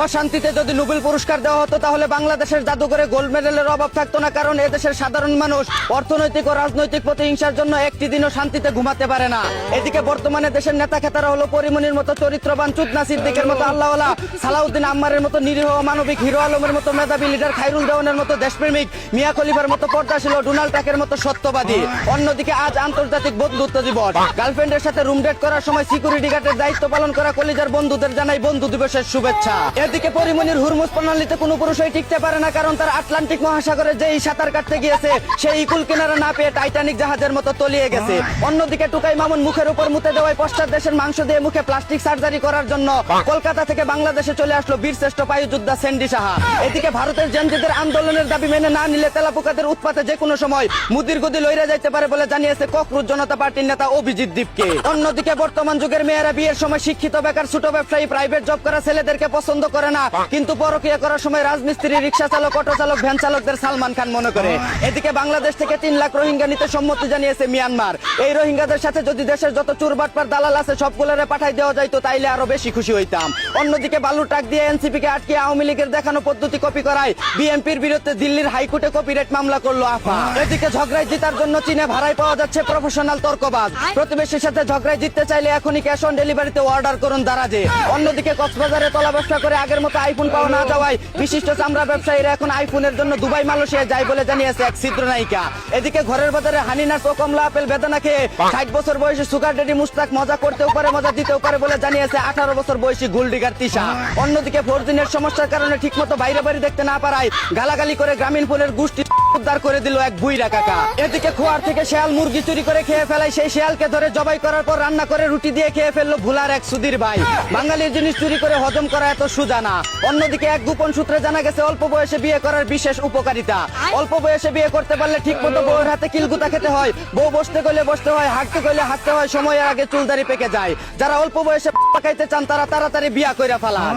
অশান্তিতে যদি নোবেল পুরস্কার দেওয়া হতো তাহলে বাংলাদেশের জাদুঘরে গোল্ড মেডেলের অভাব থাকতো না, কারণ এদেশের সাধারণ মানুষ অর্থনৈতিক ও রাজনৈতিক প্রতিহিংসার জন্য একটি দিনও শান্তিতে ঘুমাতে পারে না। এদিকে বর্তমানে দেশের নেতা খেতারা হলো পরিমনির মতো চরিত্রবান, চুতনা সিদ্দিকের মতো আল্লাহওয়ালা, সালাউদ্দিন আম্মারের মতো নিরীহ মানবিক, হিরো আলমের মতো মেধাবী লিডার, খায়রুল দেওয়ানের মতো দেশপ্রেমিক, মিয়া খলিফার মতো পর্দাশীল, ডোনাল্ড ট্রাকের মতো সত্যবাদী। অন্যদিকে আজ আন্তর্জাতিক বন্ধুত্ব দিবস। গার্লফ্রেন্ডের সাথে রুম ডেট করার সময় সিকিউরিটি গার্ডের দায়িত্ব পালন করা কলিজার বন্ধুদের জানাই বন্ধু দিবসের শুভেচ্ছা। এদিকে পরিমনির হুরমুজ প্রণালীতে কোনো পুরুষই টিকতে পারে না, কারণ তার আটলান্টিক মহাসাগরে যেই সাঁতার কাটতে গিয়েছে সেই কুল কিনারা না পেয়ে টাইটানিক জাহাজের মতো তলিয়ে গেছে। অন্যদিকে টুকাই মামুন মুখের উপর মুতে দেওয়ায় পশ্চাৎ দেশের মাংস দিয়ে মুখে প্লাস্টিক সার্জারি করার জন্য কলকাতা থেকে বাংলাদেশে চলে আসলো বীরশ্রেষ্ঠ পায়ুযোদ্ধা সেন্ডি সাহা। এদিকে ভারতের জেনজিদের আন্দোলনের দাবি মেনে না নিলে তেলাপোকাদের উৎপাতে যে কোনো সময় মুদির গদি লইরা যাইতে পারে বলে জানিয়েছে ককরুজ জনতা পার্টির নেতা অভিজিৎ দীপকে। অন্যদিকে বর্তমান যুগের মেয়েরা বিয়ের সময় শিক্ষিত, বেকার, ছোট ব্যবসায়ী, প্রাইভেট জব করা ছেলেদেরকে পছন্দ করে না, কিন্তু পরকীয়া করার সময় রাজমিস্ত্রি, রিক্সা চালক, অটো চালক, ভ্যান চালকদের সালমান খান মনে করে। এদিকে বাংলাদেশ থেকে 3 লাখ রোহিঙ্গা নিতে সম্মতি জানিয়েছে মিয়ানমার। এই রোহিঙ্গাদের সাথে যদি দেশের যত চুরবাটপার দালাল আছে সবগুলোরে পাঠাই দেওয়া যাইতো তাইলে আরো বেশি খুশি হইতাম। অন্যদিকে বালু ট্রাক দিয়ে এনসিপি কে আটকে আওয়ামী লীগের দেখানো পদ্ধতি কপি করায় বিএনপির বিরুদ্ধে দিল্লির হাইকোর্টে কপিরাইট মামলা করলো আফা। এদিকে ঝগড়ায় জিতার জন্য চীনে ভাড়ায় পাওয়া যাচ্ছে প্রফেশনাল তর্কবাজ। প্রতিবেশীর সাথে ঝগড়ায় জিততে চাইলে এখনই ক্যাশ অন ডেলিভারিতে অর্ডার করুন দারাজে। অন্যদিকে কক্সবাজারে তলা ব্যবসা করে আগের মতো আইফোন পাওয়া না যাওয়ায় বিশিষ্ট চামড়া ব্যবসায়ীরা এখন আইফোনের জন্য দুবাই, মালয়েশিয়া যায় বলে জানিয়েছে এক চিত্রনায়িকা। এদিকে ঘরের বাজারে হানিনাস ও কমলা আপেল বেদানা খেয়ে 60 বছর বয়সী সুগার ডেডি মুস্তাক মজা করতেও পারে, মজা দিতেও পারে বলে জানিয়েছে 18 বছর বয়সী গোল্ডিগার তিশা। অন্যদিকে ফোরজিনের সমস্যার কারণে ঠিকমতো বাইরে বাড়ি দেখতে না পারায় গালাগালি করে গ্রামীণ ফোনের গোষ্ঠী উদ্ধার করে দিল এক বুইরা কাকা। এদিকে খোয়ার থেকে শেয়াল মুরগি চুরি করে খেয়ে ফেলায় সেই শেয়ালকে ধরে জবাই করার পর রান্না করে রুটি দিয়ে খেয়ে ফেললো ভুলার এক সুধীর ভাই। বাঙালির জিনিস চুরি করে হজম করা এত সোজা না। অন্যদিকে এক গোপন সূত্রে জানা গেছে অল্প বয়সে বিয়ে করার বিশেষ উপকারিতা। অল্প বয়সে বিয়ে করতে পারলে ঠিক মতো বউয়ের হাতে কিলগুতা খেতে হয়, বউ বসতে গেলে বসতে হয়, হাঁটতে গেলে হাঁটতে হয়, সময়ের আগে চুলদারি পেকে যায়। যারা অল্প বয়সে পাকাইতে চান তারা তাড়াতাড়ি বিয়া কইরা ফেলান।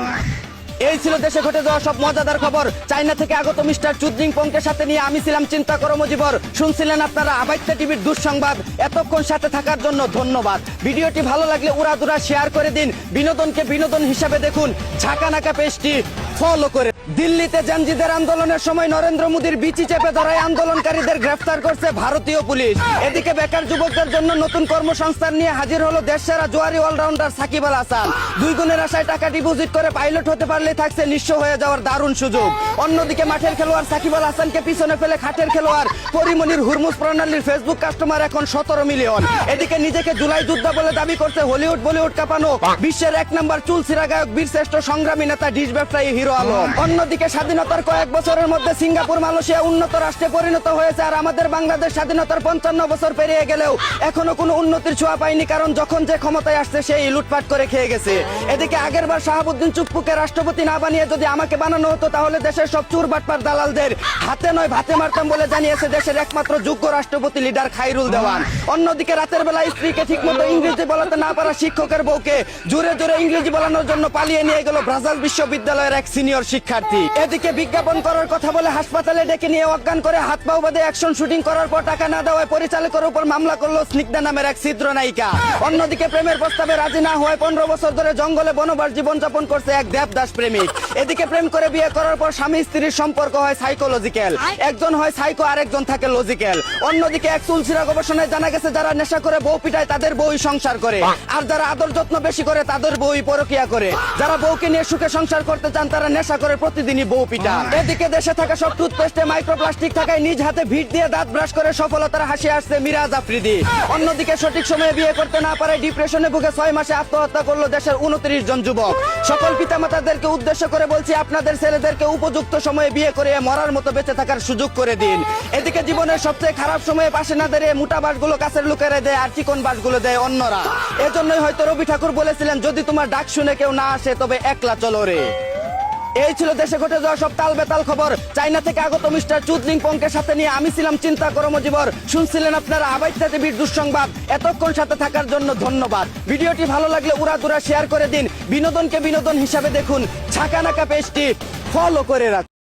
এই ছিল দেশে ঘটে যাওয়া সব মজাদার খবর। চায়না থেকে আগত মিস্টার চুদ্রিং পংকে সাথে নিয়ে আমি ছিলাম চিন্তা করো মুজিবর। শুনছিলেন আপনারা আবাইত্যা টিভির দুঃসংবাদ। এতক্ষণ সাথে থাকার জন্য ধন্যবাদ। ভিডিওটি ভালো লাগলে উড়াদুরা শেয়ার করে দিন। বিনোদনকে বিনোদন হিসাবে দেখুন, ঝাঁকানাকা পেজটি ফলো করে। দিল্লিতে জেনজিদের আন্দোলনের সময় নরেন্দ্র মোদীর বিচি চেপে ধরায় আন্দোলনকারীদের গ্রেফতার করছে ভারতীয় পুলিশ। এদিকে বেকার যুবকদের জন্য নতুন কর্মসংস্থান নিয়ে হাজির হলো দেশসেরা জোয়ারি অলরাউন্ডার সাকিব আল হাসান। 2 গুণের আশায় টাকা ডিপোজিট করে পাইলট হতে পারলে থাকছে নিঃস্ব হয়ে যাওয়ার দারুণ সুযোগ। অন্যদিকে মাঠের খেলোয়াড় সাকিব আল হাসানকে পিছনে ফেলে খাটের খেলোয়াড় পরিমনির হুরমুজ প্রণালীর ফেসবুক কাস্টমার এখন 17 মিলিয়ন। এদিকে নিজেকে জুলাই যোদ্ধা বলে দাবি করছে হলিউড বলিউড কাঁপানো বিশ্বের 1 নম্বর চুলসিরা গায়ক, বীরশ্রেষ্ঠ সংগ্রামী নেতা, ডিশ ব্যবসায়ী হিরো আলম। অন্যদিকে স্বাধীনতার কয়েক বছরের মধ্যে সিঙ্গাপুর, মালয়েশিয়া উন্নত রাষ্ট্রে পরিণত হয়েছে, আর আমাদের বাংলাদেশ স্বাধীনতার 55 বছর পেরিয়ে গেলেও এখনো কোনো উন্নতির ছোঁয়া পায়নি, কারণ যখন যে ক্ষমতায় আসছে সেই লুটপাট করে খেয়ে গেছে। এদিকে আগেরবার শাহাবুদ্দিন চুপ্পুকে রাষ্ট্রপতি না বানিয়ে যদি আমাকে বানানো হতো তাহলে দেশের সব চুর বাটপার দালালদের হাতে নয় ভাতে মারতাম বলে জানিয়েছে দেশের একমাত্র যোগ্য রাষ্ট্রপতি লিডার খায়রুল দেওয়ান। অন্যদিকে রাতের বেলা স্ত্রীকে ঠিকমতো ইংরেজি বলাতে না পারা শিক্ষকের বউকে জোরে জোরে ইংরেজি বলানোর জন্য পালিয়ে নিয়ে গেল ব্রাজাল বিশ্ববিদ্যালয়ের এক সিনিয়র শিক্ষার্থী। এদিকে বিজ্ঞাপন করার কথা বলে হাসপাতালে ডেকে নিয়ে অজ্ঞান করে হাত পাও বাঁধে অ্যাকশন শুটিং করার পর টাকা না দেওয়ায় পরিচালকের উপর মামলা করলো স্নিগ্ধা নামের এক চিত্রনায়িকা। অন্যদিকে প্রেমের প্রস্তাবে রাজি না হওয়ায় 15 বছর ধরে জঙ্গলে বনবাস জীবনযাপন করছে এক দেবদাস প্রেমিক। এদিকে প্রেম করে বিয়ে করার পর স্বামী স্ত্রীর সম্পর্ক হয় সাইকোলজিক্যাল, একজন হয় সাইকো আর একজন থাকে লজিক্যাল। অন্যদিকে এক তুলসিরা গবেষণায় জানা গেছে যারা নেশা করে বউ পিটায় তাদের বউই সংসার করে, আর যারা আদর যত্ন বেশি করে তাদের বউই পরকিয়া করে। যারা বউকে নিয়ে সুখে সংসার করতে চান তারা নেশা করে প্রতিদিনই বউ পিটান। এদিকে দেশে থাকা সব টুথপেস্টে মাইক্রোপ্লাস্টিক থাকায় নিজ হাতে ভিট দিয়ে দাঁত ব্রাশ করে সফলতার হাসি আসছে মিরাজ আফ্রিদি। অন্যদিকে সঠিক সময়ে বিয়ে করতে না পারে ডিপ্রেশনে ভুগে 6 মাসে আত্মহত্যা করলো দেশের 29 জন যুবক। সকল পিতামাতাদেরকে উদ্দেশ্য করে বলছি, আপনাদের ছেলেদেরকে উপযুক্ত সময়ে বিয়ে করে মরার মতো বেঁচে থাকার সুযোগ করে দিন। এদিকে জীবনের সবচেয়ে খারাপ সময়ে পাশে না দাঁড়িয়ে মোটা বাসগুলো কাছের লুকেরে দেয় আর চিকন বাসগুলো দেয় অন্যরা। এজন্যই হয়তো রবি ঠাকুর বলেছিলেন, যদি তোমার ডাক শুনে কেউ না আসে তবে একলা চলো রে। এই ছিল দেশে ঘটে যাওয়া সব তাল বেতাল খবর। চায়না থেকে আগত মিস্টার চুদ্রিং পংকে সাথে নিয়ে আমি ছিলাম চিন্তা করো মুজিবর। শুনছিলেন আপনারা আবাইত্যা টিভির দুঃসংবাদ। এতক্ষণ সাথে থাকার জন্য ধন্যবাদ। ভিডিওটি ভালো লাগলে উড়াদুরা শেয়ার করে দিন। বিনোদনকে বিনোদন হিসাবে দেখুন, ঝাঁকানাকা পেজটি ফলো করে রাখুন।